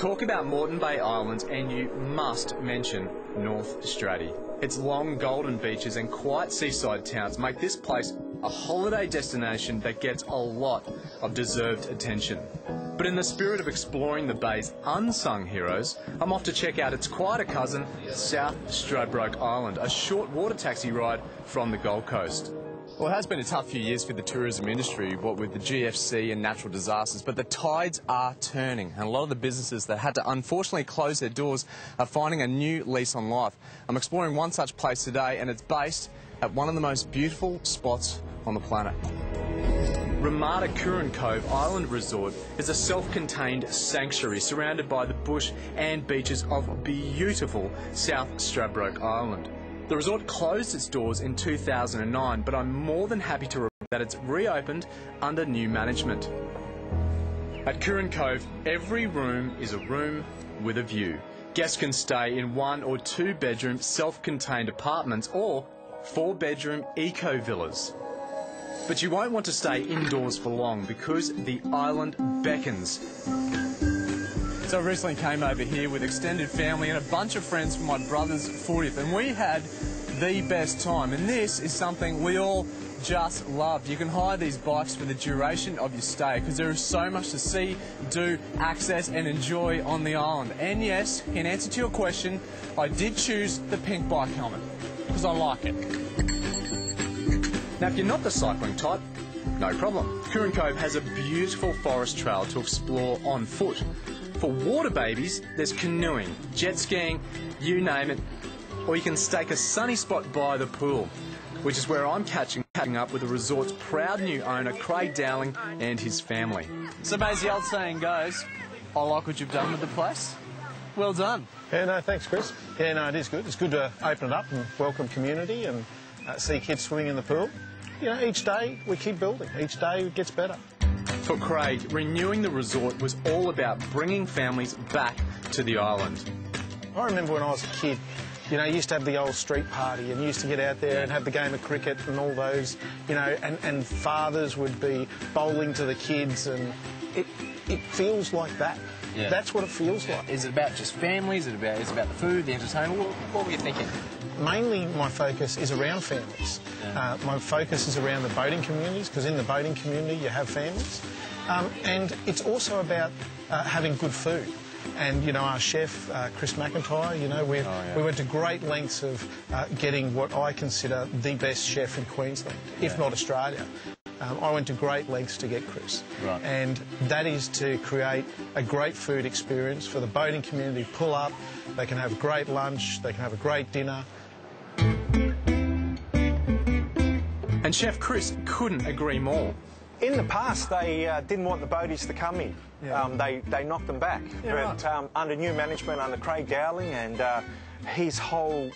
Talk about Moreton Bay Islands and you must mention North Straddie. Its long golden beaches and quiet seaside towns make this place a holiday destination that gets a lot of deserved attention. But in the spirit of exploring the bay's unsung heroes, I'm off to check out its quieter cousin, South Stradbroke Island, a short water taxi ride from the Gold Coast. Well, it has been a tough few years for the tourism industry, what with the GFC and natural disasters, but the tides are turning, and a lot of the businesses that had to unfortunately close their doors are finding a new lease on life. I'm exploring one such place today, and it's based at one of the most beautiful spots on the planet. Ramada Curran Cove Island Resort is a self-contained sanctuary surrounded by the bush and beaches of beautiful South Stradbroke Island. The resort closed its doors in 2009, but I'm more than happy to report that it's reopened under new management. At Curran Cove, every room is a room with a view. Guests can stay in 1 or 2 bedroom self-contained apartments or 4-bedroom eco-villas. But you won't want to stay indoors for long because the island beckons. So I recently came over here with extended family and a bunch of friends for my brother's 40th, and we had the best time. And this is something we all just loved. You can hire these bikes for the duration of your stay because there is so much to see, do, access and enjoy on the island. And yes, in answer to your question, I did choose the pink bike helmet because I like it. Now, if you're not the cycling type, no problem. Curran Cove has a beautiful forest trail to explore on foot. For water babies, there's canoeing, jet skiing, you name it, or you can stake a sunny spot by the pool, which is where I'm catching up with the resort's proud new owner, Craig Dowling, and his family. So, as the old saying goes, I like what you've done with the place. Well done. Yeah, no, thanks, Chris. Yeah, no, it is good. It's good to open it up and welcome community and see kids swimming in the pool. You know, each day we keep building. Each day it gets better. For Craig, renewing the resort was all about bringing families back to the island. I remember when I was a kid, you know, you used to have the old street party and you used to get out there and have the game of cricket and all those, you know, and fathers would be bowling to the kids, and it feels like that. Yeah. That's what it feels like. Is it about just families? Is it about the food, the entertainment? What were you thinking? Mainly my focus is around families. Yeah. My focus is around the boating communities, because in the boating community you have families. And it's also about having good food. And, you know, our chef, Chris McIntyre, you know, we went to great lengths of getting what I consider the best chef in Queensland, if not Australia. I went to great lengths to get Chris. Right. And that is to create a great food experience for the boating community. Pull up, they can have a great lunch, they can have a great dinner. And Chef Chris couldn't agree more. In the past, they didn't want the boaties to come in. Yeah. They knocked them back. Yeah, but right. Under new management, under Craig Dowling and his whole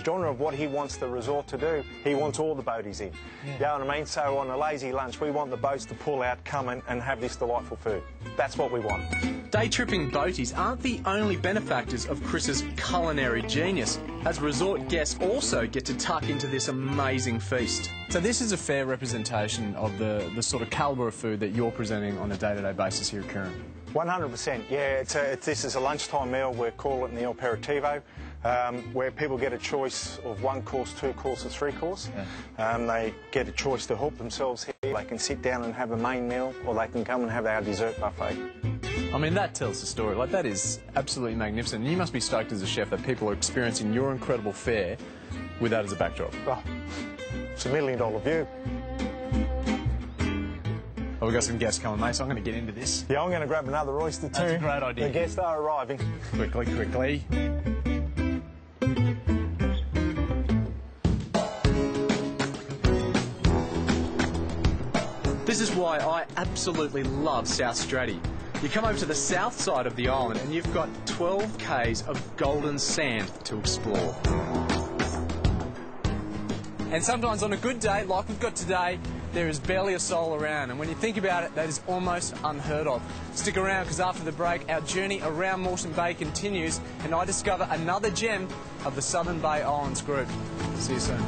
genre of what he wants the resort to do, he wants all the boaties in. Yeah. You know what I mean? So on a lazy lunch, we want the boats to pull out, come in and have this delightful food. That's what we want. Day-tripping boaties aren't the only benefactors of Chris's culinary genius, as resort guests also get to tuck into this amazing feast. So this is a fair representation of the sort of calibre of food that you're presenting on a day-to-day basis here at Curran. 100%, yeah. This is a lunchtime meal. We call it the aperitivo, where people get a choice of 1 course, 2 course or 3 course. Yeah. They get a choice to help themselves here. They can sit down and have a main meal, or they can come and have our dessert buffet. I mean, that tells the story. Like, that is absolutely magnificent. You must be stoked as a chef that people are experiencing your incredible fare with that as a backdrop. Oh, it's $1 million view. Oh, we've got some guests coming, mate, so I'm going to get into this. Yeah, I'm going to grab another oyster too. That's a great idea. The guests are arriving. Quickly. This is why I absolutely love South Straddie. You come over to the south side of the island and you've got 12 k's of golden sand to explore. And sometimes on a good day, like we've got today, there is barely a soul around, and when you think about it, that is almost unheard of. Stick around, because after the break, our journey around Moreton Bay continues, and I discover another gem of the Southern Bay Islands group. See you soon.